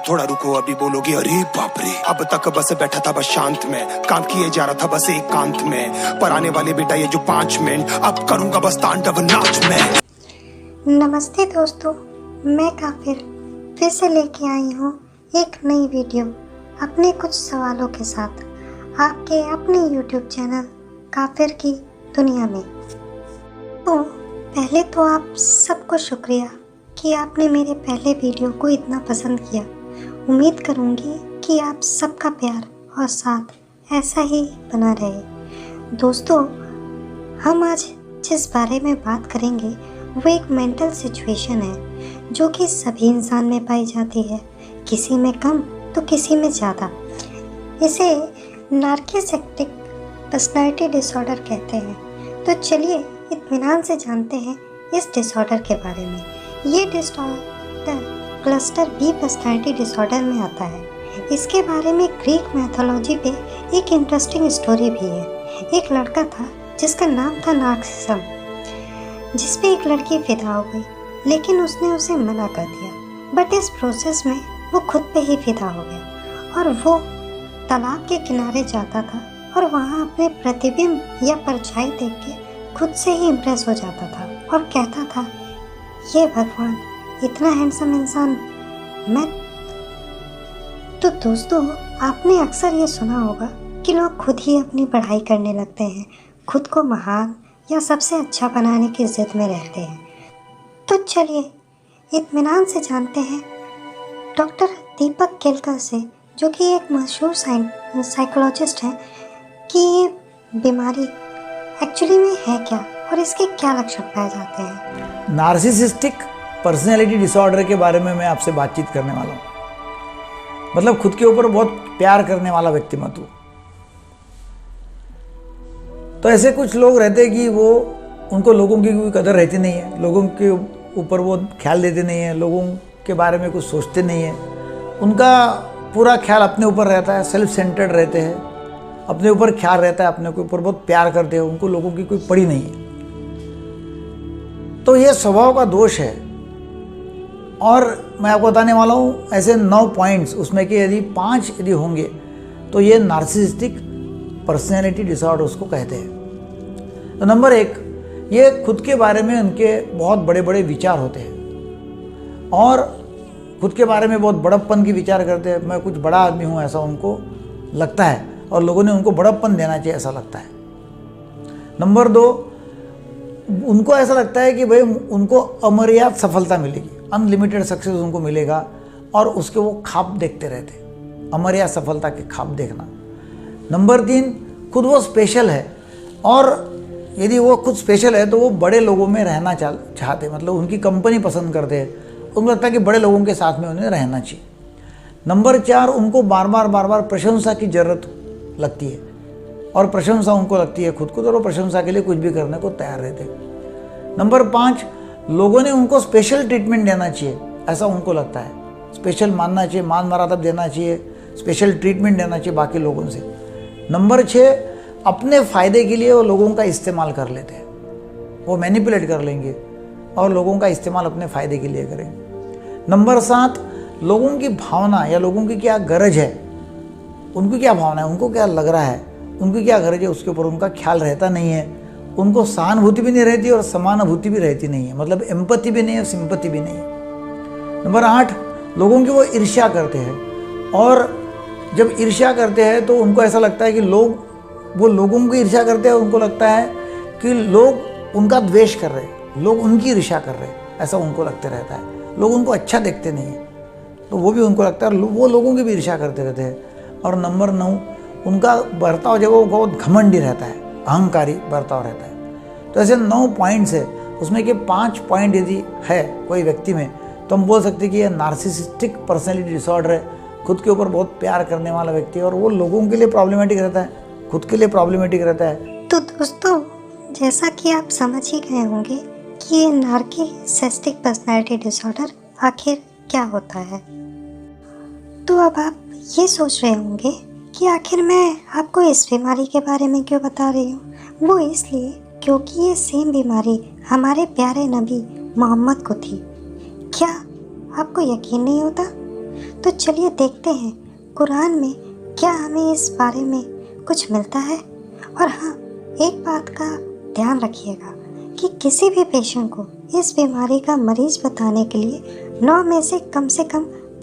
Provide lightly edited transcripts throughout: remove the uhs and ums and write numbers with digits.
थोड़ा रुको अभी बोलोगे अरे बाप रे। अब तक बस बैठा था बस शांत में, काम किए जा रहा था बस एकांत में, पर आने वाले बेटा ये जो 5 मिनट अब करूंगा बस तांडव नाच में। नमस्ते दोस्तों, मैं काफिर फिर से लेके आई हूँ एक नई वीडियो अपने कुछ सवालों के साथ आपके अपने YouTube चैनल काफिर की दुनिया में। तो पहले तो आप सबको शुक्रिया कि आपने मेरे पहले वीडियो को इतना पसंद किया। उम्मीद करूँगी कि आप सबका प्यार और साथ ऐसा ही बना रहे। दोस्तों, हम आज जिस बारे में बात करेंगे वो एक मेंटल सिचुएशन है जो कि सभी इंसान में पाई जाती है, किसी में कम तो किसी में ज़्यादा। इसे नार्सिसिस्टिक पर्सनैलिटी डिसऑर्डर कहते हैं। तो चलिए इत्मीनान से जानते हैं इस डिसऑर्डर के बारे में। ये disorder cluster B personality disorder में आता है। इसके बारे में ग्रीक मैथोलॉजी पे एक इंटरेस्टिंग स्टोरी भी है। एक लड़का था जिसका नाम था नार्सिसम, जिस पे एक लड़की फिदा हो गई, लेकिन उसने उसे मना कर दिया। बट इस प्रोसेस में वो खुद पे ही फिदा हो गया और वो तालाब के किनारे जाता था और वहाँ अपने प्रतिबिंब या परछाई देख के खुद से ही इम्प्रेस हो जाता था और कहता था, ये भगवान, इतना हैंडसम इंसान मैं। तो दोस्तों, आपने अक्सर ये सुना होगा कि लोग खुद ही अपनी पढ़ाई करने लगते हैं, खुद को महान या सबसे अच्छा बनाने की जिद में रहते हैं। तो चलिए इत्मीनान से जानते हैं डॉक्टर दीपक केलकर से, जो कि एक मशहूर साइकोलॉजिस्ट हैं, कि ये बीमारी एक्चुअली में है क्या और इसके क्या लक्षण पाए जाते हैं। नार्सिसिस्टिक पर्सनैलिटी डिसऑर्डर के बारे में मैं आपसे बातचीत करने वाला हूँ। मतलब खुद के ऊपर बहुत प्यार करने वाला व्यक्तिमत्व। तो ऐसे कुछ लोग रहते हैं कि वो उनको लोगों की कोई कदर रहती नहीं है, लोगों के ऊपर वो ख्याल देते नहीं है, लोगों के बारे में कुछ सोचते नहीं है। उनका पूरा ख्याल अपने ऊपर रहता है, सेल्फ सेंटर्ड रहते हैं, अपने ऊपर ख्याल रहता है, अपने के ऊपर बहुत प्यार करते हैं, उनको लोगों की कोई पड़ी नहीं है। तो ये स्वभाव का दोष है। और मैं आपको बताने वाला हूँ ऐसे 9 पॉइंट्स, उसमें कि यदि 5 यदि होंगे तो ये नार्सिसिस्टिक पर्सनैलिटी डिसऑर्डर उसको कहते हैं। तो नंबर 1, ये खुद के बारे में उनके बहुत बड़े बड़े विचार होते हैं और खुद के बारे में बहुत बड़प्पन की विचार करते हैं। मैं कुछ बड़ा आदमी हूँ ऐसा उनको लगता है और लोगों ने उनको बड़प्पन देना चाहिए ऐसा लगता है। नंबर 2, उनको ऐसा लगता है कि भाई उनको अमर्याद सफलता मिलेगी, अनलिमिटेड सक्सेस उनको मिलेगा और उसके वो ख्वाब देखते रहते, अमर्याद सफलता के ख्वाब देखना। नंबर 3, खुद वो स्पेशल है और यदि वो खुद स्पेशल है तो वो बड़े लोगों में रहना चाहते, मतलब उनकी कंपनी पसंद करते हैं। उनको लगता है कि बड़े लोगों के साथ में उन्हें रहना चाहिए। नंबर 4, उनको बार बार प्रशंसा की ज़रूरत लगती है और प्रशंसा उनको लगती है खुद को, तो वो प्रशंसा के लिए कुछ भी करने को तैयार रहते हैं। नंबर 5, लोगों ने उनको स्पेशल ट्रीटमेंट देना चाहिए ऐसा उनको लगता है, स्पेशल मानना चाहिए, मान मर्यादा देना चाहिए, स्पेशल ट्रीटमेंट देना चाहिए बाकी लोगों से। नंबर 6, अपने फ़ायदे के लिए वो लोगों का इस्तेमाल कर लेते हैं, वो मैनिपुलेट कर लेंगे और लोगों का इस्तेमाल अपने फ़ायदे के लिए करेंगे। नंबर 7, लोगों की भावना या लोगों की क्या गरज है, उनको क्या भावना है, उनको क्या लग रहा है, उनकी क्या गरज है, उसके ऊपर उनका ख्याल रहता नहीं है। उनको सहानुभूति भी नहीं रहती और समानुभूति भी रहती नहीं है, मतलब एम्पैथी भी नहीं है, सिंपैथी भी नहीं है। नंबर 8, लोगों की वो ईर्ष्या करते हैं और जब ईर्ष्या करते हैं तो उनको ऐसा लगता है कि वो लोगों की ईर्ष्या करते हैं, उनको लगता है कि लोग उनका द्वेष कर रहे हैं, लोग उनकी ईर्ष्या कर रहे हैं, ऐसा उनको लगते रहता है। लोग उनको अच्छा देखते नहीं हैं तो वो भी उनको लगता है, वो लोगों की भी ईर्ष्या करते रहते हैं। और नंबर 9, उनका बर्ताव जो वो बहुत घमंडी रहता है, अहंकारी बर्ताव रहता है। तो ऐसे 9 पॉइंट्स है, उसमें कि 5 पॉइंट यदि है कोई व्यक्ति में तो हम बोल सकते हैं कि यह नार्सिसिस्टिक पर्सनैलिटी डिसऑर्डर है। खुद के ऊपर बहुत प्यार करने वाला व्यक्ति है और वो लोगों के लिए प्रॉब्लमेटिक रहता है, खुद के लिए प्रॉब्लमेटिक रहता है। तो दोस्तों, जैसा कि आप समझ ही गए होंगे कि ये नार्सिसिस्टिक पर्सनैलिटी डिसऑर्डर आखिर क्या होता है। तो अब आप ये सोच रहे होंगे कि आखिर मैं आपको इस बीमारी के बारे में क्यों बता रही हूँ। वो इसलिए क्योंकि ये सेम बीमारी हमारे प्यारे नबी मोहम्मद को थी। क्या आपको यकीन नहीं होता? तो चलिए देखते हैं कुरान में क्या हमें इस बारे में कुछ मिलता है। और हाँ, एक बात का ध्यान रखिएगा कि किसी भी पेशेंट को इस बीमारी का मरीज बताने के लिए 9 में से कम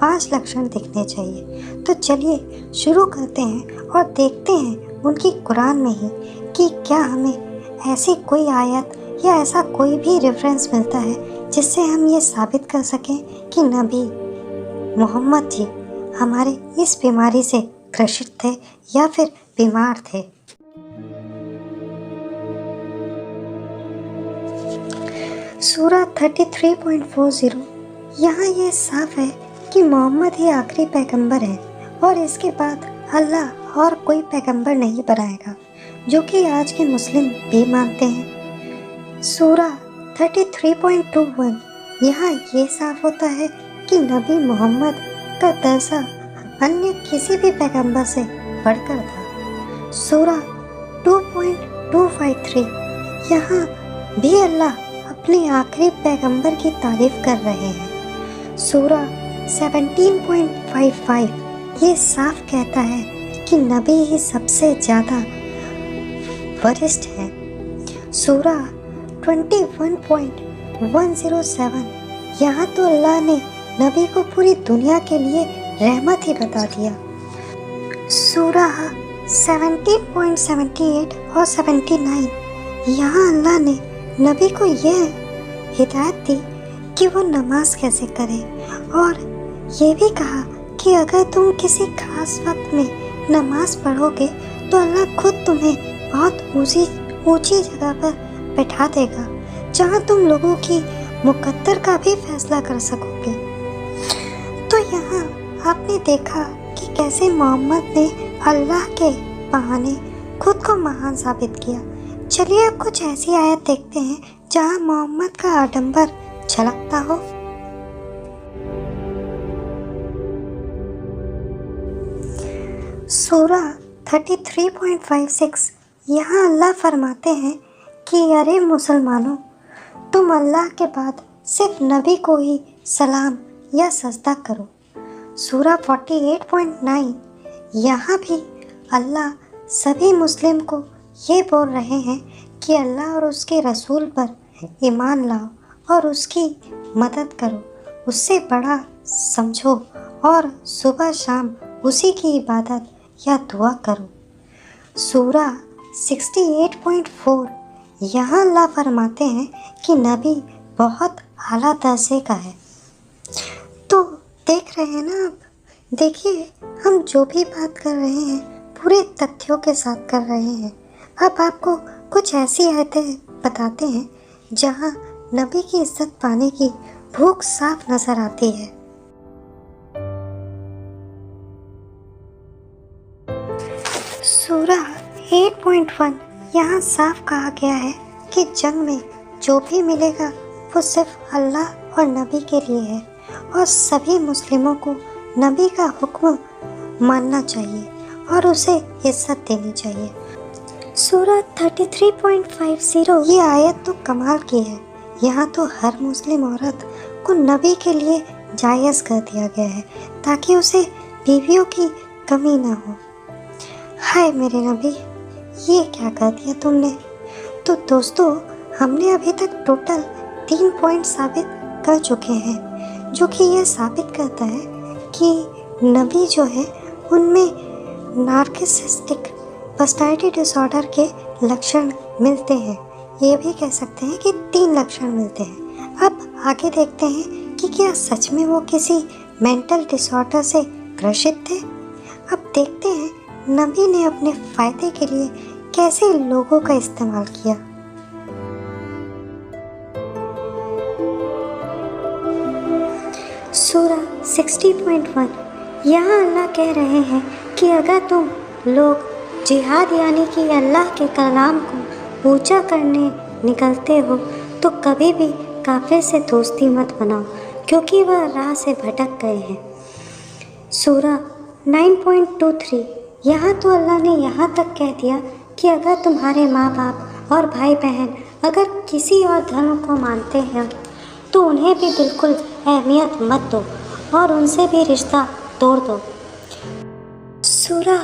5 लक्षण दिखने चाहिए। तो चलिए शुरू करते हैं और देखते हैं उनकी कुरान में ही कि क्या हमें ऐसी कोई आयत या ऐसा कोई भी रेफरेंस मिलता है जिससे हम ये साबित कर सकें कि नबी मोहम्मद जी हमारे इस बीमारी से ग्रसित थे या फिर बीमार थे। सूरा 33.40 यहाँ ये साफ है कि मोहम्मद ही आखिरी पैगंबर है और इसके बाद अल्लाह और कोई पैगंबर नहीं बनाएगा, जो कि आज के मुस्लिम भी मानते हैं। सूरा 33.21 यहाँ ये साफ होता है कि नबी मोहम्मद का दर्जा अन्य किसी भी पैगंबर से बढ़कर था। सूरा 2.253 यहाँ भी अल्लाह अपने आखिरी पैगंबर की तारीफ कर रहे हैं। सूरा 17.55 ये साफ कहता है कि नबी ही सबसे ज़्यादा वरिष्ठ है। सूरा 21.107 यहाँ तो अल्लाह ने नबी को पूरी दुनिया के लिए रहमत ही बता दिया। सूरा 17.78 और 79 यहाँ अल्लाह ने नबी को यह हिदायत दी कि वो नमाज कैसे करे और ये भी कहा कि अगर तुम किसी खास वक्त में नमाज पढ़ोगे तो अल्लाह खुद तुम्हें बहुत ऊंची जगह पर बैठा देगा, जहाँ तुम लोगों की मुकद्दर का भी फैसला कर सकोगे। तो यहाँ आपने देखा कि कैसे मोहम्मद ने अल्लाह के बहाने खुद को महान साबित किया। चलिए अब कुछ ऐसी आयत देखते हैं जहाँ मोहम्मद का आडंबर झलकता हो। सूरा 33.56 यहाँ अल्लाह फरमाते हैं कि अरे मुसलमानों, तुम अल्लाह के बाद सिर्फ नबी को ही सलाम या सजदा करो। सूरा 48.9 यहाँ भी अल्लाह सभी मुस्लिम को ये बोल रहे हैं कि अल्लाह और उसके रसूल पर ईमान लाओ और उसकी मदद करो, उससे बड़ा समझो और सुबह शाम उसी की इबादत या दुआ करो। सूरा 68.4 यहाँ अल्लाह फरमाते हैं कि नबी बहुत आला दर्जे का है। तो देख रहे हैं ना आप, देखिए हम जो भी बात कर रहे हैं पूरे तथ्यों के साथ कर रहे हैं। अब आपको कुछ ऐसी आयतें बताते हैं जहाँ नबी की इज्जत पाने की भूख साफ नजर आती है। सूरा 8.1 यहाँ साफ कहा गया है कि जंग में जो भी मिलेगा वो सिर्फ अल्लाह और नबी के लिए है और सभी मुस्लिमों को नबी का हुक्म मानना चाहिए और उसे इज्जत देनी चाहिए। सूरा 33.50 ये आयत तो कमाल की है। यहाँ तो हर मुस्लिम औरत को नबी के लिए जायज़ कर दिया गया है ताकि उसे बीवियों की कमी ना हो। हाय मेरे नबी, ये क्या कर दिया तुमने। तो दोस्तों, हमने अभी तक टोटल 3 पॉइंट साबित कर चुके हैं जो कि यह साबित करता है कि नबी जो है उनमें नार्सिसिस्टिक पर्सनैलिटी डिसऑर्डर के लक्षण मिलते हैं। ये भी कह सकते हैं कि 3 लक्षण मिलते हैं। अब आगे देखते हैं कि क्या सच में वो किसी मेंटल डिसऑर्डर से ग्रसित थे। अब देखते हैं नबी ने अपने फ़ायदे के लिए कैसे लोगों का इस्तेमाल किया। सूरा 60.1 यहाँ अल्लाह कह रहे हैं कि अगर तुम लोग जिहाद यानी कि अल्लाह के कलाम को ऊंचा करने निकलते हो तो कभी भी काफिर से दोस्ती मत बनाओ, क्योंकि वह राह से भटक गए हैं। सूरा 9.23 यहाँ तो अल्लाह ने यहाँ तक कह दिया कि अगर तुम्हारे माँ बाप और भाई बहन अगर किसी और धर्म को मानते हैं तो उन्हें भी बिल्कुल अहमियत मत दो और उनसे भी रिश्ता तोड़ दो। सूरा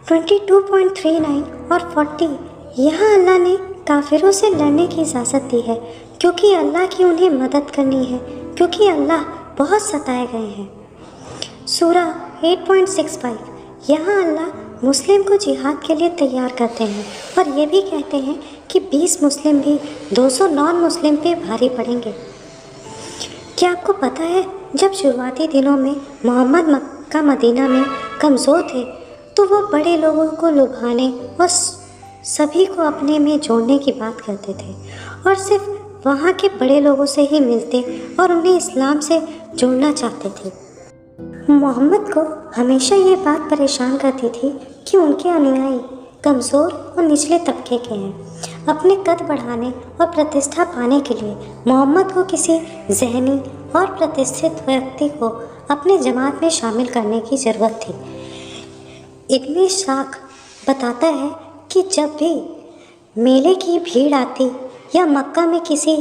22.39 और 40 यहाँ अल्लाह ने काफिरों से लड़ने की इजाज़त दी है क्योंकि अल्लाह की उन्हें मदद करनी है, क्योंकि अल्लाह बहुत सताए गए हैं। सूरा 8.65 यहाँ अल्लाह मुस्लिम को जिहाद के लिए तैयार करते हैं और ये भी कहते हैं कि 20 मुस्लिम भी 200 नॉन मुस्लिम पे भारी पड़ेंगे। क्या आपको पता है, जब शुरुआती दिनों में मोहम्मद मक्का मदीना में कमज़ोर थे तो वो बड़े लोगों को लुभाने और सभी को अपने में जोड़ने की बात करते थे और सिर्फ वहाँ के बड़े लोगों से ही मिलते और उन्हें इस्लाम से जोड़ना चाहते थे। मोहम्मद को हमेशा ये बात परेशान करती थी कि उनके अनुयायी कमज़ोर और निचले तबके के हैं। अपने कद बढ़ाने और प्रतिष्ठा पाने के लिए मोहम्मद को किसी ज़हनी और प्रतिष्ठित व्यक्ति को अपने जमात में शामिल करने की ज़रूरत थी। इब्न इस्हाक बताता है कि जब भी मेले की भीड़ आती या मक्का में किसी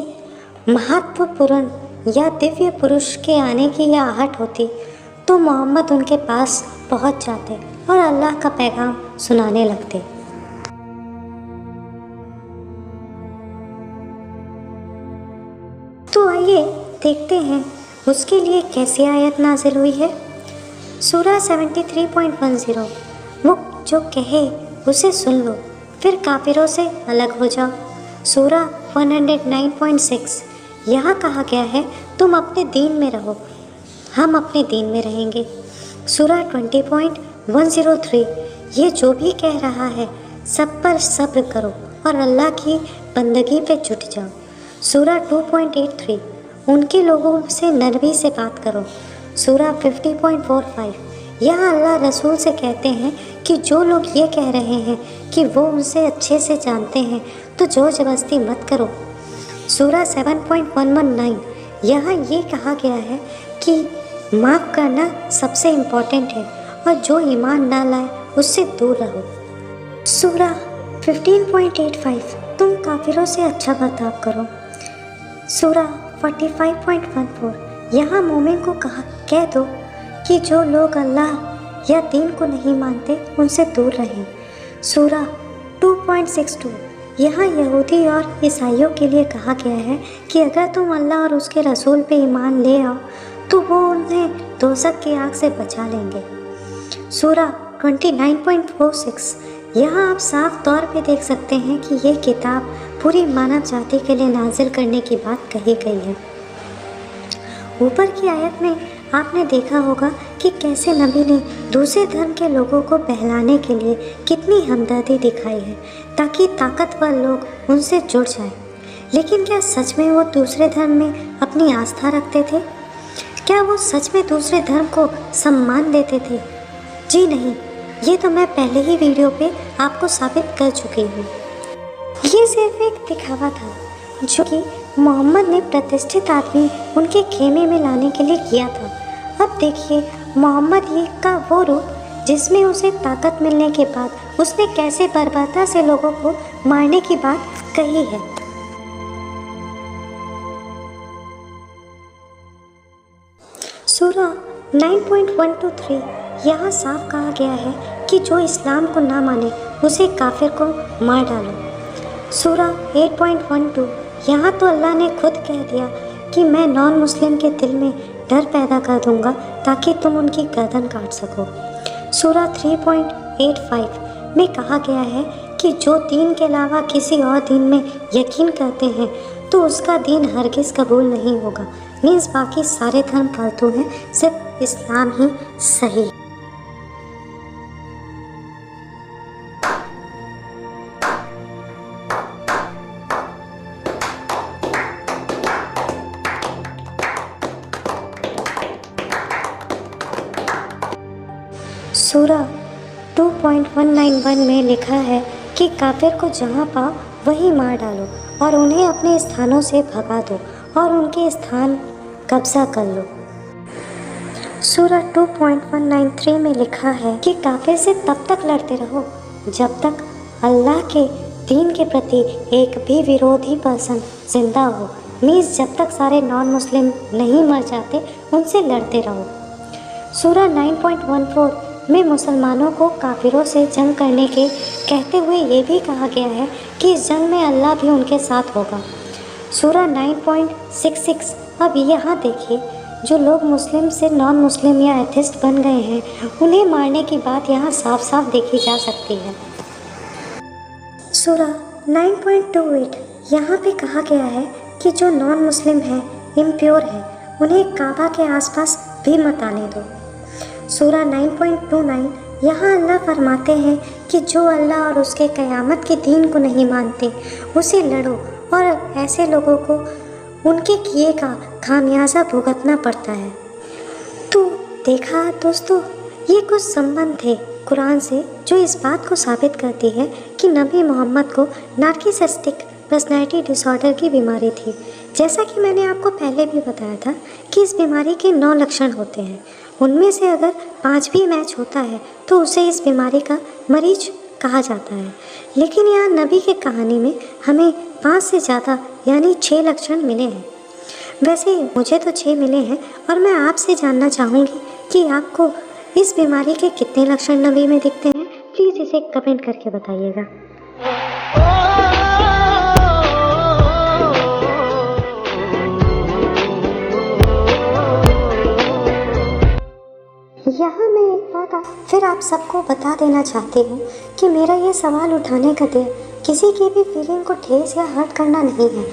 महत्वपूर्ण या दिव्य पुरुष के आने की या आहट होती तो मोहम्मद उनके पास पहुंच जाते और अल्लाह का पैगाम सुनाने लगते। तो आइए देखते हैं उसके लिए कैसी आयत नाजिल हुई है। सूरा 73.10 वो जो कहे उसे सुन लो, फिर काफिरों से अलग हो जाओ। सूरा 109.6 यहाँ कहा गया है तुम अपने दीन में रहो, हम अपने दीन में रहेंगे। सूरा 20.103 ये जो भी कह रहा है सब पर सब्र करो और अल्लाह की बंदगी पे जुट जाओ। सूरा 2.83 उनके लोगों से नरमी से बात करो। सूरा 50.45 यहाँ अल्लाह रसूल से कहते हैं कि जो लोग ये कह रहे हैं कि वो उनसे अच्छे से जानते हैं तो ज़ोर ज़बरदस्ती मत करो। सूरा 7.119 यहाँ ये कहा गया है कि माफ़ करना सबसे इम्पॉर्टेंट है और जो ईमान ना लाए उससे दूर रहो। सूरा 15.85 तुम काफिरों से अच्छा बर्ताव करो। सूरा 45.14 यहाँ मोमिन को कह दो कि जो लोग अल्लाह या दीन को नहीं मानते उनसे दूर रहें। सूरा 2.62 यहाँ यहूदी और ईसाइयों के लिए कहा गया है कि अगर तुम अल्लाह और उसके रसूल पे ईमान ले आओ तो वो उन्हें दोज़ख की आग से बचा लेंगे। सूरा 29.46 यहाँ आप साफ तौर पे देख सकते हैं कि ये किताब पूरी मानव जाति के लिए नाजिल करने की बात कही गई है। ऊपर की आयत में आपने देखा होगा कि कैसे नबी ने दूसरे धर्म के लोगों को बहलाने के लिए कितनी हमदर्दी दिखाई है ताकि ताकतवर लोग उनसे जुड़ जाएं। लेकिन क्या सच में वो दूसरे धर्म में अपनी आस्था रखते थे? क्या वो सच में दूसरे धर्म को सम्मान देते थे? जी नहीं, ये तो मैं पहले ही वीडियो पे आपको साबित कर चुकी हूँ। ये सिर्फ एक दिखावा था जो कि मोहम्मद ने प्रतिष्ठित आदमी उनके खेमे में लाने के लिए किया था। अब देखिए मोहम्मद ये का वो रूप जिसमें उसे ताकत मिलने के बाद उसने कैसे बर्बरता से लोगों को मारने की बात कही है। सूरा 9.123 यहाँ साफ कहा गया है कि जो इस्लाम को ना माने उसे काफिर को मार डालो। सूरा 8.12 यहाँ तो अल्लाह ने खुद कह दिया कि मैं नॉन मुस्लिम के दिल में डर पैदा कर दूंगा ताकि तुम उनकी गर्दन काट सको। सूरा 3.85 में कहा गया है कि जो दीन के अलावा किसी और दीन में यकीन करते हैं तो उसका दीन हरगिज़ कबूल नहीं होगा। मीन्स बाकी सारे धर्म फालतू हैं, सिर्फ इस्लाम ही सही। सूरा 2.191 में लिखा है कि काफिर को जहाँ पाओ वहीं मार डालो और उन्हें अपने स्थानों से भगा दो और उनके स्थान कब्जा कर लो। सूरा 2.193 में लिखा है कि काफिर से तब तक लड़ते रहो जब तक अल्लाह के दीन के प्रति एक भी विरोधी पर्सन जिंदा हो। मीन्स जब तक सारे नॉन मुस्लिम नहीं मर जाते उनसे लड़ते रहो। सूरा 9.14 में मुसलमानों को काफिरों से जंग करने के कहते हुए ये भी कहा गया है कि इस जंग में अल्लाह भी उनके साथ होगा। सूरा 9.66 अब यहाँ देखिए, जो लोग मुस्लिम से नॉन मुस्लिम या एथिस्ट बन गए हैं उन्हें मारने की बात यहाँ साफ साफ देखी जा सकती है। सूरा 9.28 यहाँ पे कहा गया है कि जो नॉन मुस्लिम है, इम्प्योर है, उन्हें काबा के आसपास भी मत आने दो। सूरा 9.29 यहाँ अल्लाह फरमाते हैं कि जो अल्लाह और उसके क़यामत के दीन को नहीं मानते उसे लड़ो और ऐसे लोगों को उनके किए का खामियाजा भुगतना पड़ता है। तो देखा दोस्तों, ये कुछ संबंध थे कुरान से जो इस बात को साबित करती है कि नबी मोहम्मद को नार्सिसिस्टिक पर्सनैलिटी डिसऑर्डर की बीमारी थी। जैसा कि मैंने आपको पहले भी बताया था कि इस बीमारी के 9 लक्षण होते हैं, उनमें से अगर 5 भी मैच होता है तो उसे इस बीमारी का मरीज कहा जाता है। लेकिन यहाँ नबी की कहानी में हमें 5 से ज़्यादा यानी 6 लक्षण मिले हैं। वैसे मुझे तो 6 मिले हैं और मैं आपसे जानना चाहूँगी कि आपको इस बीमारी के कितने लक्षण नबी में दिखते हैं। प्लीज़ इसे कमेंट करके बताइएगा। यहाँ मैं एक बात फिर आप सबको बता देना चाहती हूँ कि मेरा ये सवाल उठाने का दिल किसी की भी फीलिंग को ठेस या हर्ट करना नहीं है,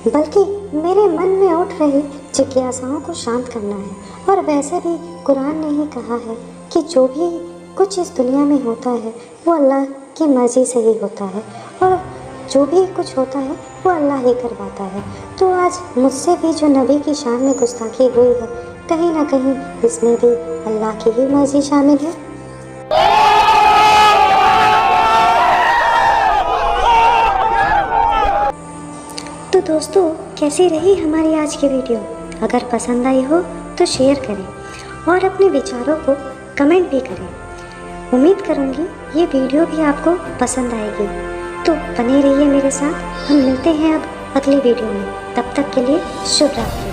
बल्कि मेरे मन में उठ रही जिज्ञासाओं को शांत करना है। और वैसे भी कुरान ने ही कहा है कि जो भी कुछ इस दुनिया में होता है वो अल्लाह की मर्ज़ी से ही होता है और जो भी कुछ होता है वो अल्लाह ही करवाता है। तो आज मुझसे भी जो नबी की शान में गुस्ताखी हुई है, कहीं ना कहीं इसमें भी अल्लाह की ही मर्ज़ी शामिल है। तो दोस्तों, कैसी रही हमारी आज की वीडियो? अगर पसंद आई हो तो शेयर करें और अपने विचारों को कमेंट भी करें। उम्मीद करूँगी ये वीडियो भी आपको पसंद आएगी। तो बने रहिए मेरे साथ। हम मिलते हैं अब अगली वीडियो में। तब तक के लिए शुभ रात्रि।